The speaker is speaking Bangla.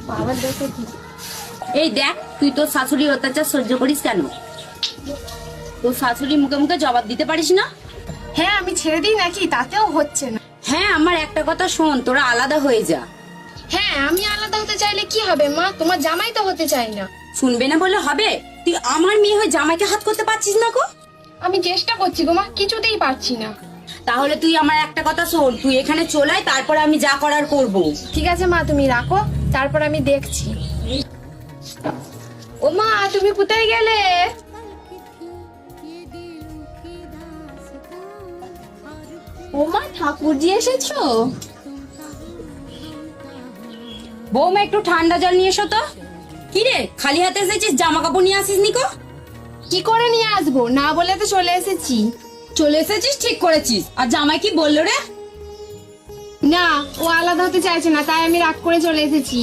বাবার দেখে কি? এই দেখ, তুই তোর শাশুড়ির অত্যাচার সহ্য করিস কেন? তোর শাশুড়ি মুখে মুখে জবাব দিতে পারিস না? হ্যাঁ আমি ছেড়ে দিই নাকি? তাতেও হচ্ছে না। হ্যাঁ, আমার একটা কথা শোন, তোরা আলাদা হয়ে যা। হ্যাঁ আমি আলাদা হতে চাইলে কি হবে মা? তোমার জামাই তো হতে চাই না। শুনবে না বলে হবে? তুই আমার মেয়ে হয়ে জামাইকে হাত করতে পারছিস না গো? আমি চেষ্টা করছি গো মা, কিছুতেই পারছি না। তাহলে তুই আমার একটা কথা শোন, তুই এখানে চলে আয়, তারপর আমি যা করার করব। ঠিক আছে মা, তুমি রাখো, তারপর আমি দেখছি। ও মা, তুমি কোথায় গেলে? ও মা, ঠাকুরজি এসেছো? বৌমা, একটু ঠান্ডা জল নিয়ে এসো তো। কি রে, খালি হাতে এসেছিস? জামা কাপড় নিয়ে আসিস নিকো? কি করে নিয়ে আসবো? না বলে তো চলে এসেছি। চলে এসেছিস, ঠিক করেছিস। আর জামাই কি বললো রে? না, ও আলাদা হতে চাইছে না, তাই আমি রাগ করে চলে এসেছি।